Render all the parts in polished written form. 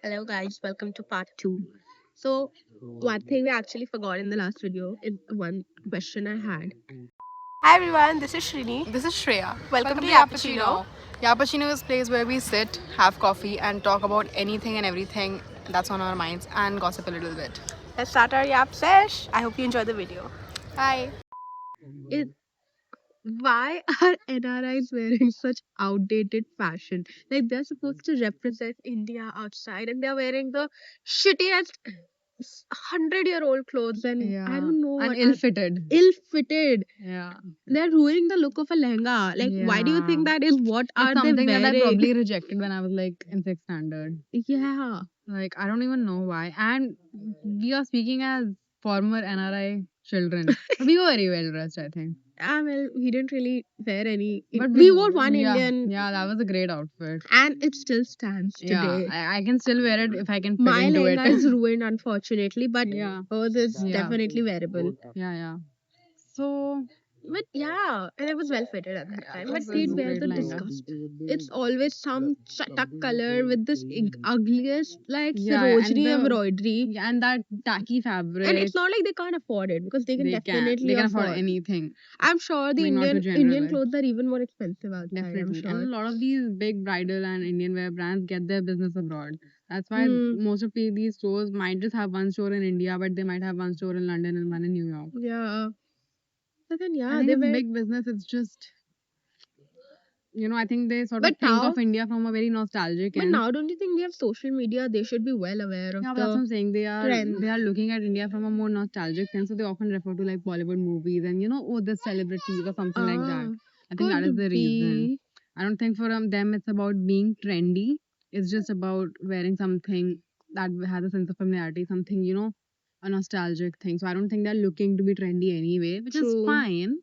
Hello, guys. Welcome to part two. So, one thing we actually forgot in the last video is one question I had. Hi, everyone. This is Shrini. This is Shreya. Welcome to Yappuccino. Yappuccino is a place where we sit, have coffee, and talk about anything and everything that's on our minds and gossip a little bit. Let's start our Yap sesh. I hope you enjoy the video. Hi. Is why are NRIs wearing such outdated fashion? Like they're supposed to represent India outside, and they're wearing the shittiest 100-year-old clothes, and I Yeah. don't know And what ill fitted. ill-fitted. Yeah. They're ruining the look of a lehenga. Like, why do you Yeah. think that is? What It's are they something that I wearing? probably rejected when I was like in sixth standard. Yeah. Like, I don't even know why. And we are speaking as former NRI children. We were very well dressed, I think. Well, we didn't really wear any. But We wore one yeah, Indian, yeah, that was a great outfit. and it still stands Yeah, today. I can still wear it if I can fit My into it. lehenga is ruined, unfortunately, but Yeah, hers is yeah, definitely wearable. yeah. So But yeah, and it was well fitted at that yeah, time. it But was they'd a wear great the lehenga. disgust. It's always some chatak color with this ugliest, like Yeah, and sarojini embroidery. yeah, and that tacky And fabric. it's not like they can't afford it because they can definitely They can afford afford. anything. I'm sure the I mean, not to Indian generalize. clothes are even more expensive outside. I'm Definitely. And a sure. lot of these big bridal and Indian wear brands get their business abroad. That's why Hmm. most of these stores might just have one store in India, but they might have one store in London and one in New York. Yeah. But then I yeah, think they it's were. big business. It's just, I think they sort of But think now, of India from a very nostalgic but end. now, don't you think they have social media? They should be well aware of Yeah, but that's what the I'm saying. trend. They are looking at India from a more nostalgic sense. So they often refer to like Bollywood movies and oh, the celebrities or something like that. Ah, I think that is could the reason. be. I don't think for them it's about being trendy. It's just about wearing something that has a sense of familiarity, something a nostalgic thing. So I don't think they're looking to be trendy anyway, which is True. fine.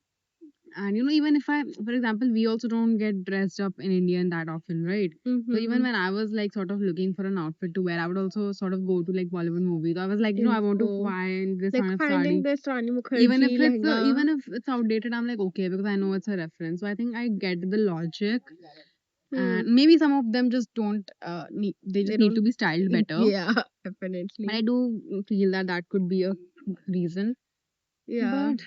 And even if for example, we also don't get dressed up in Indian that often, right? So even Mm-hmm. when I was like sort of looking for an outfit to wear, I would also sort of go to like Bollywood movies. I was like, I want to Info. find this Like kind of finding sari. this Rani Mukherjee lehenga. Even if it's outdated, I'm like okay because I know it's a reference. So I think I get the logic. Hmm. And maybe some of them just don't need, they They just need don't. to be styled better. Yeah, But I definitely. do feel that that could be a reason. Yeah. But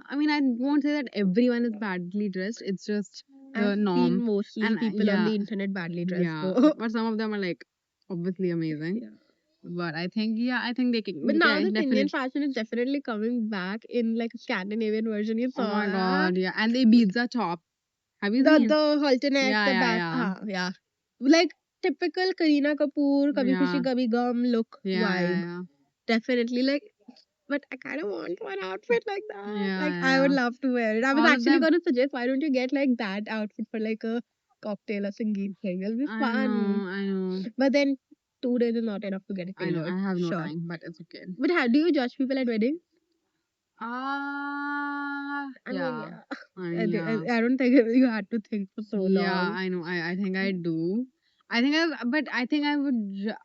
I mean, I won't say that everyone is badly dressed. It's just the I've seen norm. mostly And people on the internet badly dressed yeah. though. But some of them are like obviously amazing. Yeah. But I think But they now can this Indian definitely. fashion is definitely coming back in like a Scandinavian version. You Oh saw my god, yeah. And they beats the top. Have you the seen? halter neck, the back. Yeah. Like typical Kareena Kapoor, Kabhi Khushi Yeah. Kabhi Gum look vibe. Yeah. Definitely like. But I kind of want one outfit like Yeah. that. Like I would Yeah. love to wear it. I was All of actually them. gonna suggest why don't you get like that outfit for like a cocktail or Sangeet thing? It'll be I fun. know. I know. But then 2 days is not enough to get it I know. tailored. I have no Sure. time, but it's okay. But how do you judge people at weddings? I mean, Yeah. yeah. I mean, yeah. I don't think you had to think for so Yeah, long. I know. I think I do. But I think I would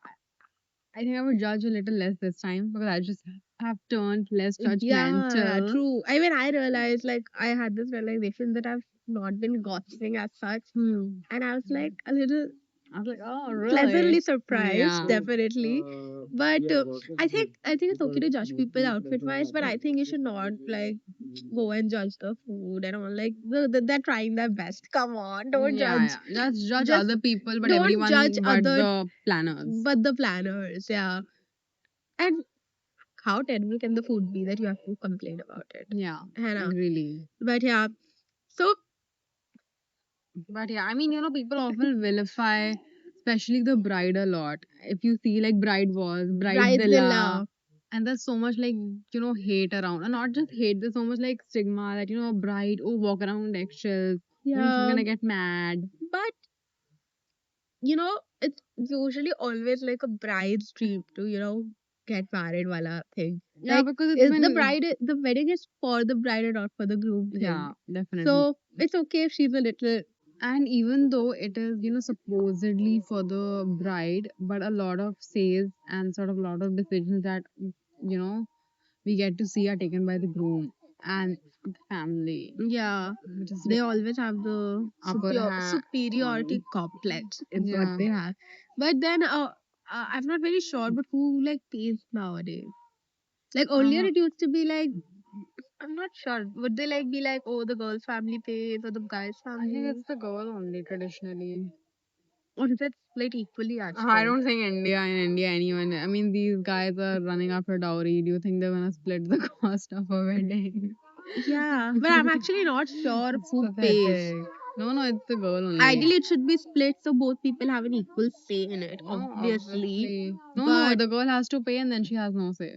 judge a little less this time because I just have turned less Yeah, judgmental. true. I mean, I realized like I had this realization that I've not been gossiping as such, and I was like a little I was like, oh, pleasantly really? surprised, Yeah. definitely. But I think it's okay to judge people outfit wise, but I think you should not like go and judge the food and all. Like they're trying their best. Come on, don't judge. Yeah. Judge Just other people, but don't judge everyone but other, the planners. but the planners. Yeah, and how terrible can the food be that you have to complain about it? Yeah, Hannah. really. But yeah, so But yeah, I mean, people often vilify, especially the bride a lot. If you see like Bride Wars, Bridezilla, Bridezilla. and there's so much like, hate around. And not just hate, there's so much like stigma that, a bride, oh, walk around eggshells, she's Yeah, gonna get mad. but it's usually always like a bride's dream to, get married wala thing. Yeah, Like, because it's is the been, bride, the wedding is for the bride and not for the groom yeah, thing. definitely. So it's okay if she's a little, And even though it is, supposedly for the bride, but a lot of says and sort of a lot of decisions that, you know, we get to see are taken by the groom and the family, yeah, which is they always have the upper hand. superiority complex is what Yeah. they have. But then, I'm not very sure, but who like pays nowadays? Like earlier, Uh, it used to be like I'm not sure. Would they like be like, oh, the girl's family pays or the guy's I think family, it's the girl only traditionally. or is it split equally as I well? don't think in India, anyone. I mean, these guys are running after dowry. Do you think they're gonna split the cost of a wedding? Yeah, but I'm actually not sure It's who pays. pathetic. No, no, it's the girl only. Ideally, it should be split so both people have an equal say in it, No, obviously. obviously. No, no, But the girl has to pay and then she has no say.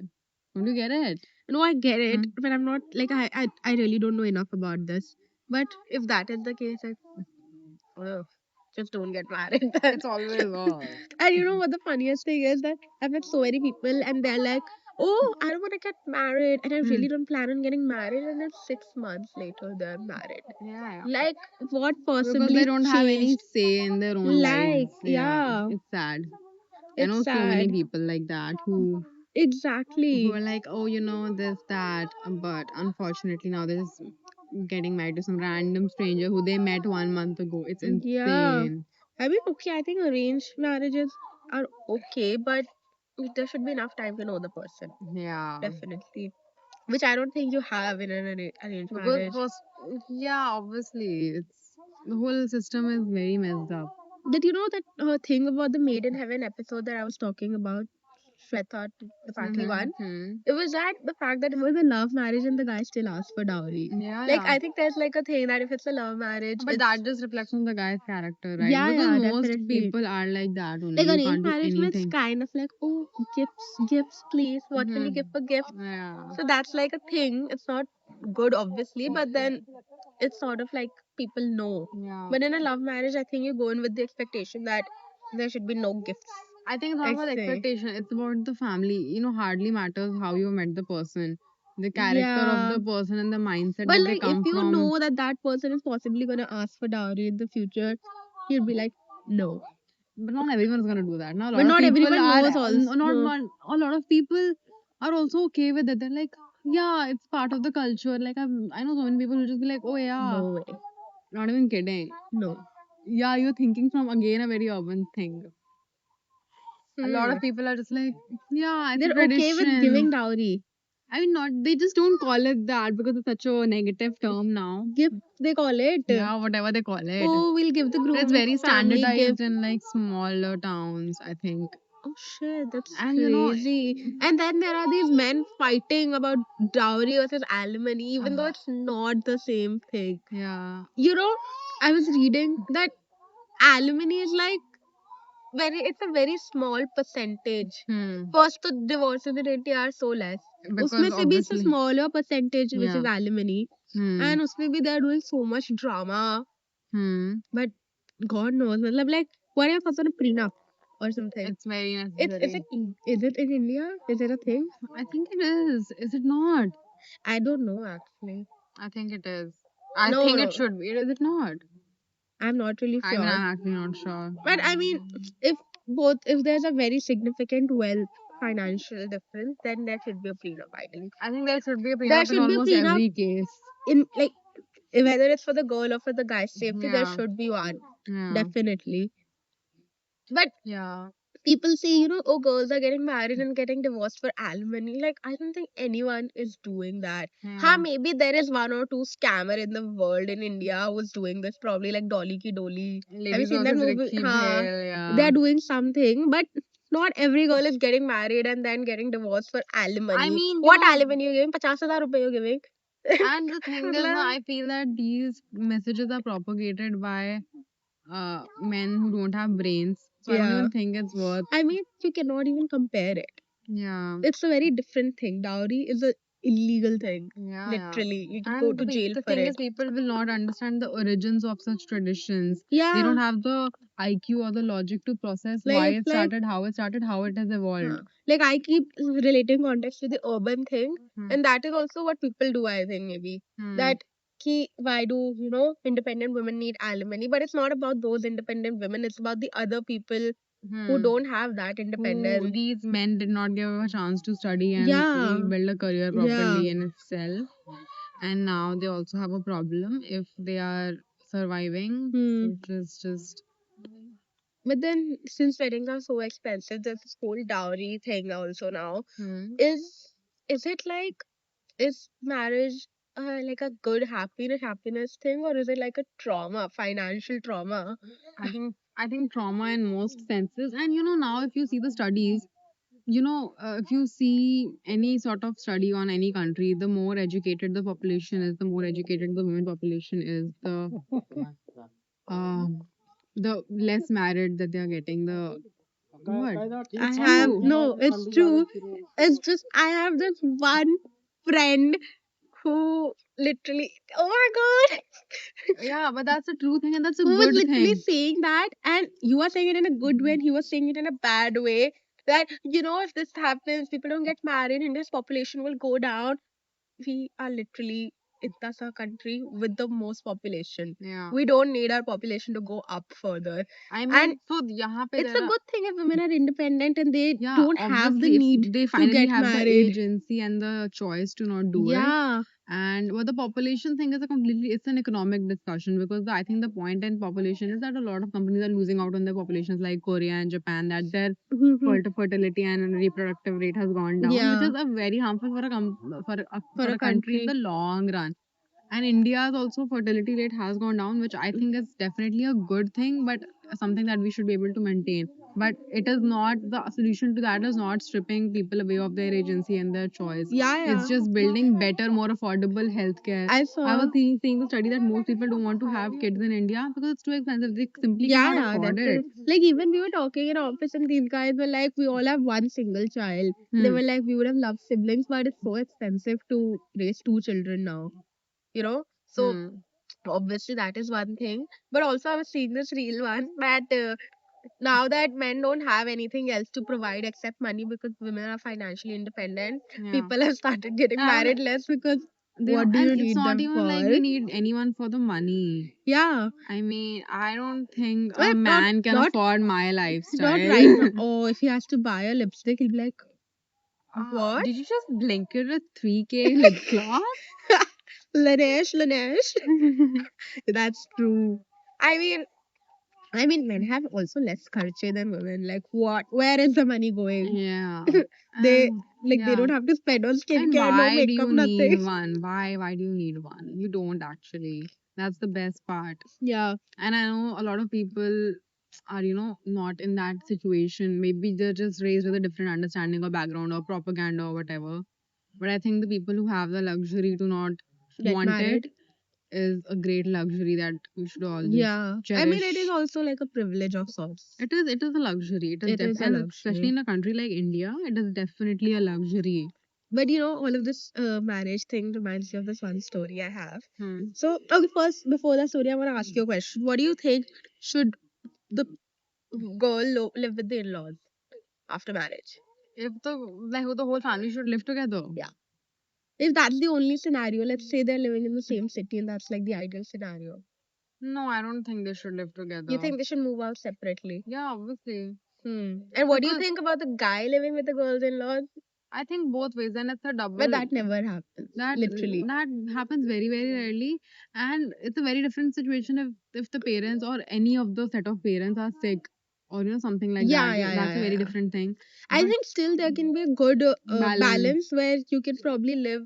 Don't you get it? no, I get it, Hmm? but I'm not like I really don't know enough about this. But if that is the case, ugh, just don't get married then. It's always all. And you know what the funniest thing is that I've met so many people and they're like, oh, I don't want to get married and I Hmm. really don't plan on getting married, and then 6 months later they're married. Yeah, yeah. Like what Because they possibly don't have any changed? say in their own Like, lives. Yeah, yeah, it's sad. I it's know so many sad. people like that who Exactly. are like, oh, this, that, but unfortunately now they're just getting married to some random stranger who they met 1 month ago. It's Yeah. insane. I mean, okay, I think arranged marriages are okay, but there should be enough time to know the person. Yeah. Definitely. Which I don't think you have in an arranged Because marriage. first, yeah, obviously, the whole system is very messed up. Did you know that thing about the Made in Heaven episode that I was talking about? Shweta, the Patli one. Mm-hmm. It was that the fact that it was a love marriage and the guy still asked for dowry. Yeah, Like, yeah. I think there's like a thing that if it's a love marriage, But it's that just reflects on the guy's character, right? yeah, Because yeah, most definitely. people are like that only. Like You arranged can't do marriage means anything. kind of like, oh, gifts, please. What will you give for gift? Mm-hmm. Yeah. So that's like a thing. It's not good, obviously, but then it's sort of like people know. Yeah. But in a love marriage, I think you go in with the expectation that there should be no gifts. I think it's not I about say. expectation, it's about the family. Hardly matters how you met the person. The character of Yeah. the person and the mindset But that they like, if come you from. know that that person is possibly going to ask for dowry in the future, you'd be like, no. But not everyone's gonna do that. Now a But lot of not people everyone are knows also. No. not a lot of people are also okay with it. They're like, yeah, it's part of the culture. Like I know so many people who just be like, oh yeah, No way. not even kidding. No. Yeah, you're thinking from again a very urban thing. A lot Hmm. of people are just like, yeah, it's a They're okay with tradition. giving dowry. I mean, not they just don't call it that because it's such a negative term now. Gift, they call it. Yeah, whatever they call it. Oh, we'll give the But it's groom very family standardized gift. in like smaller towns, I think. Oh shit, that's And crazy. And then there are these men fighting about dowry versus alimony, even though it's not the same thing. yeah. You know, I was reading that alimony is like it's a very small percentage. Hmm. First, the divorces in India are so less. Because उसमें से भी it's a obviously, smaller percentage which yeah. is alimony, Hmm. and उसमें भी they are doing so much drama. Hmm. But God knows, मतलब like what if it's on a prenup or something? It's very It's necessary. is it in India? Is it a thing? I think it is. Is it not? I don't know actually. I think it is. I No, think it no, should be. Is it not? I'm not really I mean, sure. I'm actually not sure. But I mean, if there's a very significant wealth financial difference, then there should be a prenup. I think I think there should be a there prenup in should be a almost prenup every case. in like whether it's for the girl or for the guy's safety. There Yeah. should be one Yeah. definitely. But Yeah. people say, oh, girls are getting married and getting divorced for alimony. Like, I don't think anyone is doing that. Ha, Yeah. maybe there is one or two scammer in the world in India who's doing this, probably like Dolly Ki Dolly. Have you Ladies seen that versus movie? Ricky Ha, Bhel. Yeah. they're doing something, but not every girl is getting married and then getting divorced for I alimony. mean, What alimony you're giving? 50,000 rupees you're giving? and the thing is, no, मतलब, I feel that these messages are propagated by men who don't have brains. So I don't yeah. even think it's worth. I mean, you cannot even compare it. Yeah. It's a very different thing. Dowry is a illegal thing. Yeah, yeah. Literally, you can go And to jail the for thing it. is, people will not understand the origins of such traditions. They Yeah, don't have the IQ or the logic to process like why it's it like started, how it has evolved. like I keep relating context to the urban thing, Hmm. and that is also what people do. I think maybe Hmm. that why do independent women need alimony? But it's not about those independent women. It's about the other people who Hmm. don't have that Who independence. these men did not give a chance to study and Yeah, build a career yeah. properly in itself. And now they also have a problem if they are surviving, Hmm. which is just But then, since weddings are so expensive, there's this whole dowry thing also now. Hmm. Is it like, is marriage like a good happiness thing, or is it like a trauma, financial trauma? I think trauma in most senses, and now if you see the studies, if you see any sort of study on any country, the more educated the population is, the more educated the women population is, um, the less married that they are getting. The what? I It's have true. no, it's true. It's just I have this one friend who literally, oh my god, Yeah, but that's a true thing, and that's a who was good literally thing. saying that, and you are saying it in a good way, and he was saying it in a bad way. That, if this happens, people don't get married, India's population will go down. We are literally, it's a country with the most population. Yeah, We don't need our population to go up further. I And mean, so यहाँ पे it's there a are. good thing if women are independent and they Yeah, don't have the obviously, if need they to finally get have the married. agency and the choice to not do it. Yeah. And what the population thing is it's an economic discussion, because I think the point in population is that a lot of companies are losing out on their populations, like Korea and Japan, that their fertility and reproductive rate has gone down, which Yeah. is a very harmful for a For for a a country in country. the long run. And India's also fertility rate has gone down, which I think is definitely a good thing, but something that we should be able to maintain. But it is not, the solution to that is not stripping people away of their agency and their choice. Yeah, It's yeah. just building better, more affordable healthcare. I I was saw. seeing the study that most people don't want to have kids in India because it's too expensive. They simply Yeah, cannot yeah, afford it. definitely. Like, even we were talking in office, and these guys were like, we all have one single child. They Hmm. were like, we would have loved siblings, but it's so expensive to raise two children now. So Hmm. obviously that is one thing. But also I was seeing this real one that now that men don't have anything else to provide except money because women are financially independent, Yeah. people have started getting And married less because they don't, what do and you it's need not them even like for? we need anyone for the money. Yeah. I mean, I don't think a Well, not man can not afford my not right now. lifestyle. Oh, if he has to buy a lipstick, he'll be like, what? Did you just blink it with 3K lip gloss? Lanesh. That's true. I mean, men have also less kharche than women. Like, what? Where is the money going? Yeah. They And they yeah. don't have to spend on And skincare, no why do makeup, you need nothing. one? Why do you need one? You don't actually. That's the best part. Yeah, And I know a lot of people are, not in that situation. Maybe they're just raised with a different understanding or background or propaganda or whatever. But I think the people who have the luxury to not get want it married. is a great luxury that we should all just Yeah, I mean, it is cherish. also like a privilege of sorts. It is a luxury. It is a And especially luxury. in a country like India, it is definitely a luxury. But all of this marriage thing reminds me of this one story I have. Hmm. So, okay, first, before that story, I want to ask you a question. What do you think, should the girl live with the in-laws after marriage? If the whole family should live together. Yeah. If that's the only scenario, let's say they're living in the same city and that's like the ideal scenario. No, I don't think they should live You together. think they should move out separately? Yeah, obviously. And what do you Because think about the guy living with the girls in laws? I think both ways, and it's a But double that never happens, that literally. that happens very, very rarely, and it's a very different situation if the parents or any of the set of parents are sick, or something like Yeah, that. yeah, yeah, That's a yeah, very yeah. different thing. I But think still there can be a good balance. balance where you can probably live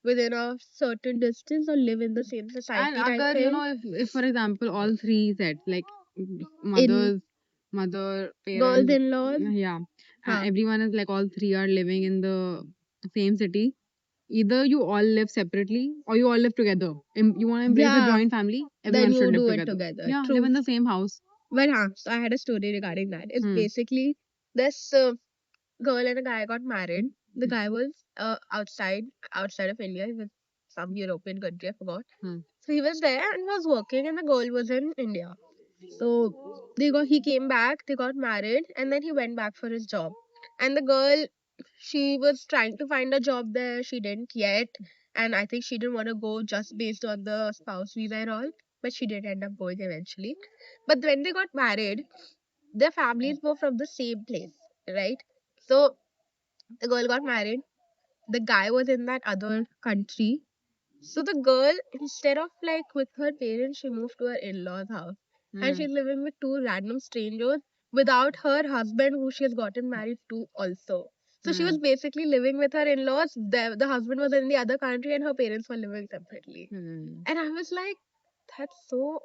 within a certain distance or live in the same And society type agar, thing. if for example all three sets, like In mothers, mother, girls parents, in laws, yeah, huh? everyone is like all three are living in the same city. Either you all live separately or you all live together. You want to embrace a Yeah, joint family, then everyone should you live do it together. together. Yeah, live True. in the same house. But so I had a story regarding that. It's Hmm. basically this girl and a guy got married. The guy was outside of India. He was some European country, I forgot. Hmm. So he was there and was working, and the girl was in India. So he came back, they got married, and then he went back for his job. And the girl, she was trying to find a job there, she didn't yet, and I think she didn't want to go just based on the spouse visa and all, but she did end up going eventually. But when they got married, their families were from the same place, right? So the girl got married, the guy was in that other country. So the girl, instead of like with her parents, she moved to her in-laws house, and Hmm. she's living with two random strangers without her husband, who she has gotten married to also. So she Yeah. was basically living with her in-laws. The husband was in the other country and her parents were living separately. Hmm. And I was like, that's so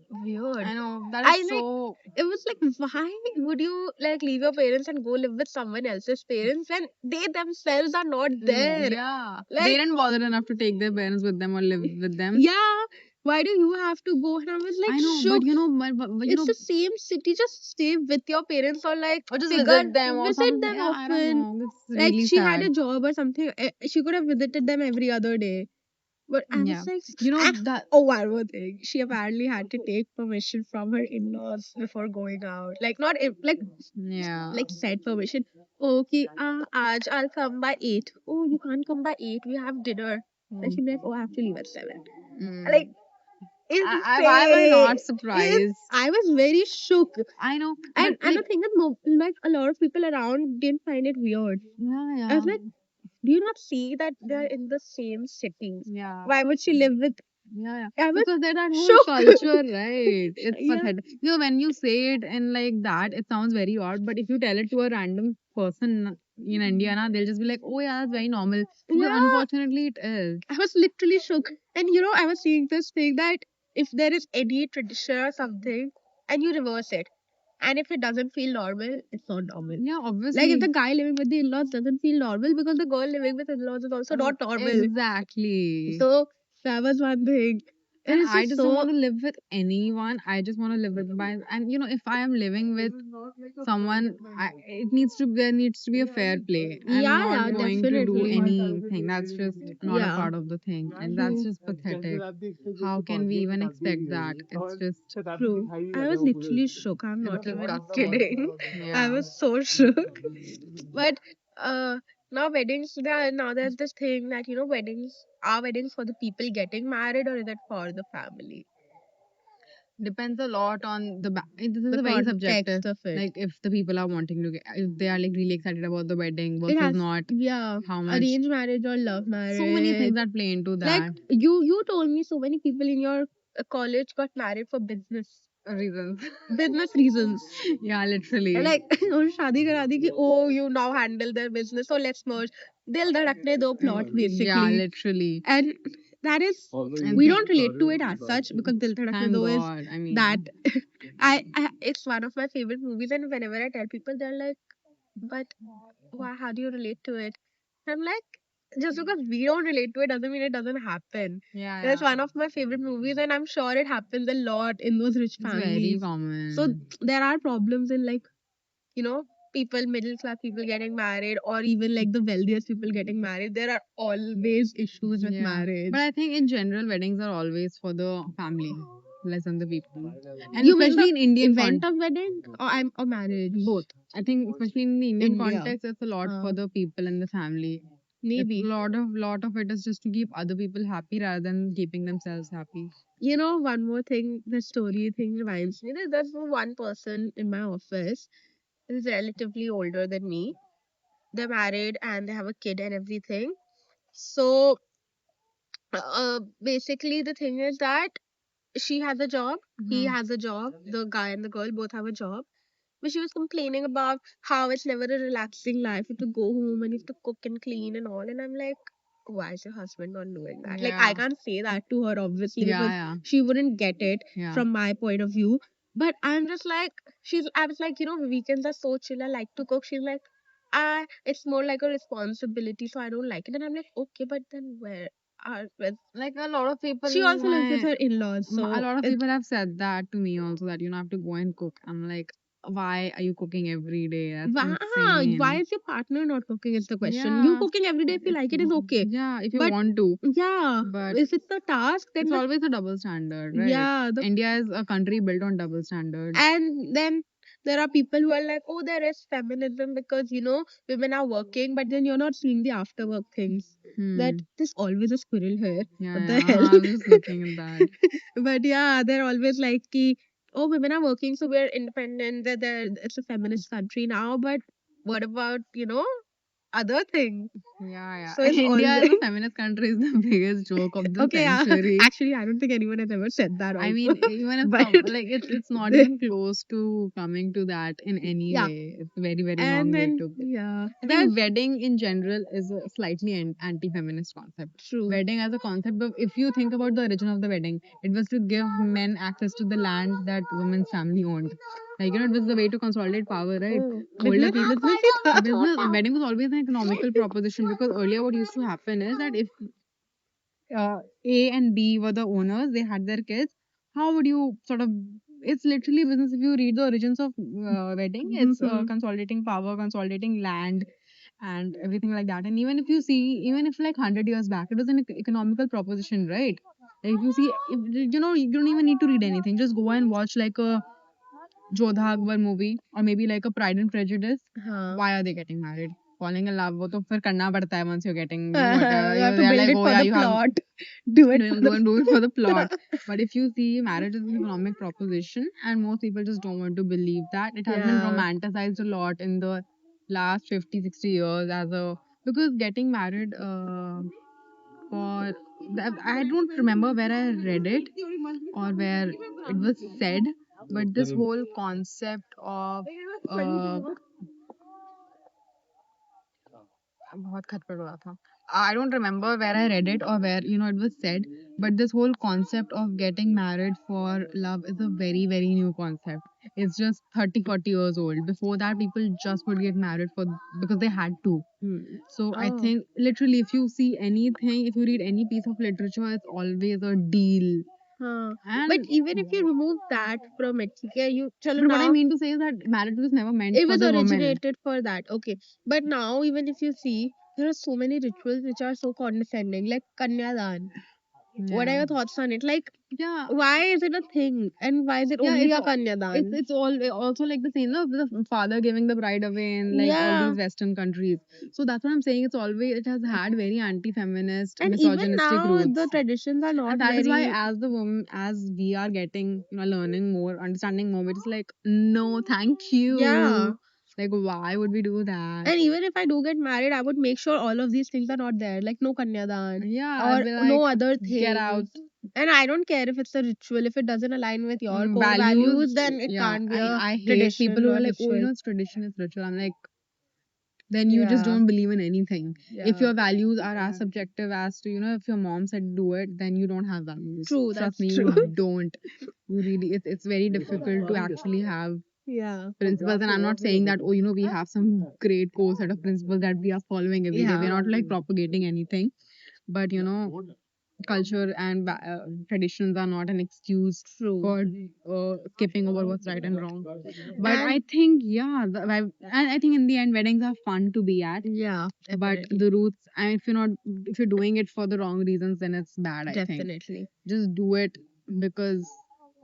weird. I know that is I like so. it was like, why would you like leave your parents and go live with someone else's parents when they themselves are not there? Yeah, they Like, didn't bother enough to take their parents with them or live with them. yeah, why do you have to go? And I was like I know, but shook. you It's know, the same city, just stay with your parents or like or just figure visit them or visit something. them Yeah, I don't often. know. It's Like really she had sad. a job or something, she could have visited them every other day. But I was Yeah, like, you know ah. that. Oh, one more thing. She apparently had to take permission from her in-laws before going out. Like not Yeah. like said permission. Okay, Aj, I'll come by 8. Oh, you can't come by 8. We have dinner. Then Mm. she'll be like, oh, I have to leave at 7. Like, Mm. Why am I insane. not surprised? I was very shook. I know, but And the like, thing is, like a lot of people around didn't find it weird. yeah, I yeah, was like, do you not see that they're in the same cities? yeah. Why would she live with? Yeah, yeah. I was Because they're that whole shook. culture, right? It's Yeah, pathetic. You know, when you say it in like that, it sounds very odd. But if you tell it to a random person in India, na, they'll just be like, "Oh yeah, that's very normal." Because yeah. unfortunately, it is. I was literally shook. And I was seeing this thing that if there is any tradition or something, and you reverse it, and if it doesn't feel normal, it's not normal. Yeah, Like if obviously. the guy living with the in-laws doesn't feel normal because the girl living with in-laws is also not normal. Exactly. So that was one thing. It And is I just just don't so want to live with anyone. I just want to live with my. And if I am living with someone, it needs to there needs to be a fair play. I'm yeah, not yeah, going to do definitely. anything. That's just not a Yeah. part of the thing, and that's Hmm. just pathetic. How can we even expect that? It's just True. I was literally shook. I'm it's not a even very sad. kidding. I Yeah. was so shook. But now weddings, now there's this thing that weddings are weddings for the people getting married or is it for the family? Depends a lot on this is The a very subjective. context of it. Like if the people are wanting to get, if they are like really excited about the wedding It versus has, not, yeah, how much. arranged marriage or love So many things marriage. that play into Like that you told me so many people in your college got married for reasons. business reasons. Yeah, literally. Like और शादी करा दी कि oh you now handle their business so let's merge. दिल धड़कने दो plot Yeah, basically. literally. And that is And we don't relate to it as such because Dil Dhadakne thank Do is God. I that mean, it's one of my favorite movies and whenever I tell people they're like, but why, how do you relate to it? I'm like, just because we don't relate to it doesn't mean it doesn't happen. yeah, It's yeah. one of my favorite movies and I'm sure it happens a lot in those rich It's very families. So common. there are problems in like, you know, people, middle class people getting married or even like the wealthiest people getting married. There are always issues with Yeah. marriage. But I think in general, weddings are always for the family, less than the people. And You mean the especially in Indian event context, of wedding or marriage? both. I think especially in the Indian India. context, it's a lot for the people and the family. It's Maybe. lot of it is just to keep other people happy rather than keeping themselves happy. One more thing, the story thing reminds me that there's one person in my office who's relatively older than me. They're married and they have a kid and everything. So, basically, the thing is that she has a job, he Mhm. has a job, the guy and the girl both have a job. But she was complaining about how it's never a relaxing life. You have to go home and you have to cook and clean and all. And I'm like, why is your husband not doing that? Like, I Yeah. can't say that to her, obviously, Yeah, because yeah. she wouldn't get it Yeah. from my point of view. But I'm just like, I was like, weekends are so chill. I like to cook. She's like, it's more like a responsibility, so I don't like it. And I'm like, okay, but then where? Like a lot of people, She also lives with my her in-laws, a so lot of people have said that to me also that you have to go and cook. I'm like, why are you cooking every day? That's Why insane. is your partner not cooking is the question. You Yeah, cooking every day if you like it is okay. yeah, if you But want to, yeah, but if it's the task, then it's always a double standard, right? yeah, India is a country built on double standards. and then there are people who are like, oh, there is feminism because women are working, but then you're not seeing the after work things. That Hmm. there's always a squirrel here. Yeah, What the yeah. hell? I was just looking at that. But yeah, they're always like, ki, oh, women are working, so we're independent. It's a feminist country now. But what about other thing. Yeah, yeah. So it's India as a always feminist country is the biggest joke of the okay. Yeah, century. actually, I don't think anyone has ever said that I also. mean, even if But some like it's not even close to coming to that in any yeah, way. It's a very, very and long way then to go. yeah, I that's think wedding in general is a slightly anti-feminist concept. true. Wedding as a concept of if you think about the origin of the wedding, it was to give men access to the land that women's family owned. Like it was the way to consolidate power, right? Oh, Older business, people, business. business wedding was always an economical proposition because earlier what used to happen is that if A and B were the owners, they had their kids. How would you sort of? It's literally business. If you read the origins of wedding, it's Mhm. consolidating power, consolidating land, and everything like that. And even if you see, even if like 100 years back, it was an economical proposition, right? Like if you see, if, you know, you don't even need to read anything. Just go and watch like a Jodha Akbar movie or maybe like a Pride and Prejudice. Huh. Why are they getting married? Falling in love, वो तो फिर करना पड़ता है once you're getting, you know, whatever. You have to They're build like, it oh for yeah, the you have plot. Do it for do and do it for the plot. the. But if you see, marriage is an economic proposition, and most people just don't want to believe that. It has been Yeah. romanticized a lot in the last 50, 60 years as a because getting married for I don't remember where I read it or where it was said, but this whole concept of uh, बहुत खटपट हो रहा था. I don't remember where I read it or where it was said, but this whole concept of getting married for love is a very very new concept. It's just 30, 40 years old. Before that, people just would get married for because they had to. Hmm. So I Oh. think literally, if you see anything, if you read any piece of literature, it's always a deal. Huh. But And even if you remove that from it, okay, you chalo but what I now mean to say is that marriage was never meant it for was the woman. originated for that. Okay. But now even if you see, there are so many rituals which are so condescending, like Kanyadan. What are Yeah. your thoughts on it? Like, Yeah. why is it a thing? And why is it Yeah, only it's a it's Kanyadan? it's all also like the same, no, the father giving the bride away in like all Yeah. these Western countries. So that's what I'm saying. It has had very anti-feminist, And even misogynistic now roots, the traditions are not and that is why, very. as the woman, as we are getting, learning more, understanding more, it's like, no, thank Yeah. you. Like, why would we do that? And even if I do get married, I would make sure all of these things are not there. Like no Kanyadan Yeah, I'd or be like, no other get out. things. And I don't care if it's a ritual. If it doesn't align with your core values, Values. then it Yeah, can't be a I hate people tradition who or are like, oh, ritual. it's tradition, it's ritual. I'm like, then you just Yeah. don't believe in anything. If Yeah. your values are as subjective as to, if your mom said do it, then you don't have values. True, Trust that's me, true. you don't. You really, it's very difficult to actually have Yeah. principles. And I'm not saying that, oh, we have some great core set of principles that we are following every day. Yeah. We're not like propagating anything. But, culture and traditions are not an excuse True. for skipping over what's right and wrong. But I And think, yeah, and I think in the end, weddings are fun to be at. yeah, But definitely. the roots, and if you're doing it for the wrong reasons, then it's bad. I think Definitely. just do it because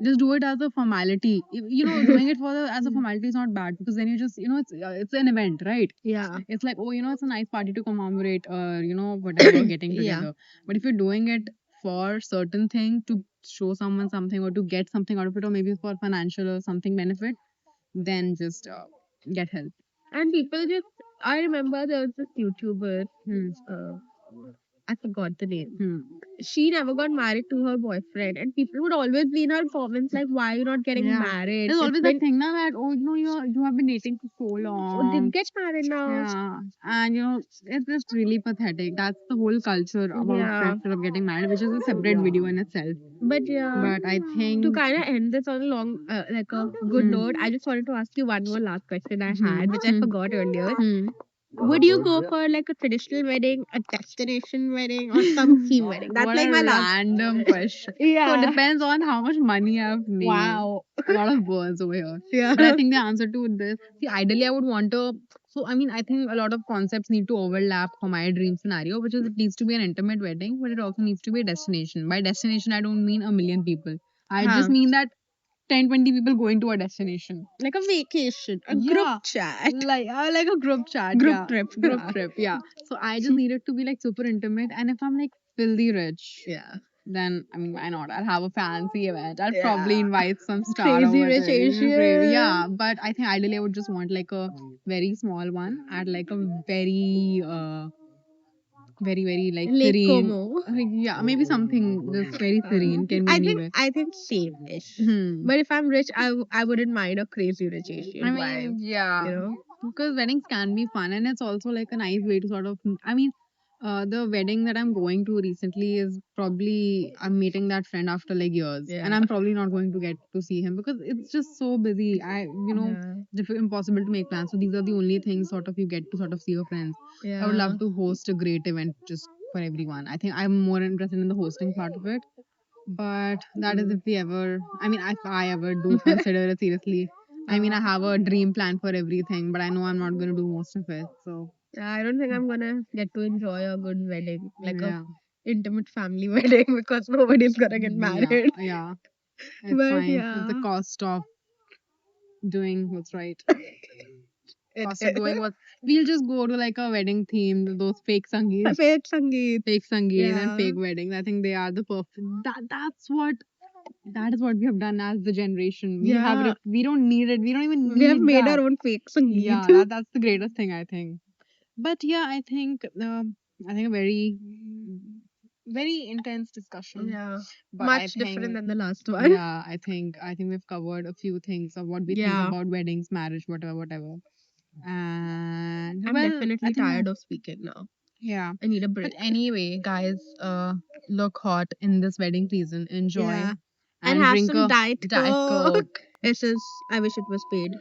just do it as a formality. Doing it as a formality is not bad because then you just it's an event, right? Yeah. It's like, oh, it's a nice party to commemorate, whatever, getting Yeah. together. But if you're doing it for certain thing to show someone something or to get something out of it, or maybe for financial or something benefit, then just get help. And people just, I remember there was this YouTuber, Hmm. uh, I forgot the name. Hmm. She never got married to her boyfriend, and people would always be in her comments like, "Why are you not getting Yeah. married? There's It's always that been thing now that, oh, you have been dating for so did long. get married now." Yeah. And it's just really pathetic. That's the whole culture about Yeah, pressure of getting married, which is a separate video in itself. but yeah, But I to think kind of end this on a long, like a good hmm, note, I just wanted to ask you one more last question I hmm, had, which I hmm, forgot earlier. hmm. Would you go for like a traditional wedding, a destination wedding, or some theme wedding? That's What like a my last. random question. So it Yeah. depends on how much money I've made. Wow. A lot of words over here. Yeah. But I think the answer to this, see, ideally, I would want to. So, I mean, I think a lot of concepts need to overlap for my dream scenario, which is it needs to be an intimate wedding, but it also needs to be a destination. By destination, I don't mean a million people. I Huh. just mean that 10, 20 people going to a destination. Like a vacation, a group Yeah, chat, like a group chat, group yeah, trip. group Yeah. trip, yeah. So I just need it to be like super intimate, and if I'm like filthy rich, Yeah. then I mean, why not? I'll have a fancy event. I'll probably Yeah. invite some star Crazy over Rich there. Yeah, Asian. but I think ideally I would just want like a very small one at like a very very like Lake serene. Como. Yeah, maybe something just very serene can be anywhere. I think same-ish. Hmm. But if I'm rich, I wouldn't mind a Crazy Rich I Asian vibe. mean, yeah, You know? because weddings can be fun, and it's also like a nice way to sort of. I mean, the wedding that I'm going to recently is probably I'm meeting that friend after like years, and Yeah. I'm probably not going to get to see him because it's just so busy. Yeah. Impossible to make plans. So these are the only things sort of you get to sort of see your friends. I would Yeah. love to host a great event just for everyone. I think I'm more interested in the hosting part of it. But that is Mm. if we ever, I mean, if I ever do consider it seriously. I mean, I have a dream plan for everything, but I know I'm not going to do most of it. So, Yeah, I don't think I'm gonna get to enjoy a good wedding, like a yeah, intimate family wedding, because nobody's gonna get yeah, married. yeah, it's But fine. It's the yeah, cost of doing what's right. it Cost of doing is. what we'll just go to like a wedding theme, those fake sangeets, Fake Sangeet. fake sangeet and Yeah. fake weddings. I think they are the perfect. That is what we have done as the generation. Yeah. We don't need it. We don't even We have need made that. our own fake Sangeet. Yeah, that's the greatest thing I think. But yeah, I think a very intense discussion. Yeah. But I Much different think than the last one. yeah, I think we've covered a few things of what we think Yeah. about weddings, marriage, whatever. And I'm well, I definitely think tired of speaking now. yeah. I need a But break. anyway, guys, look hot in this wedding season. Enjoy Yeah. And and have drink some a Diet Diet Coke. Coke. Essence. I wish it was paid.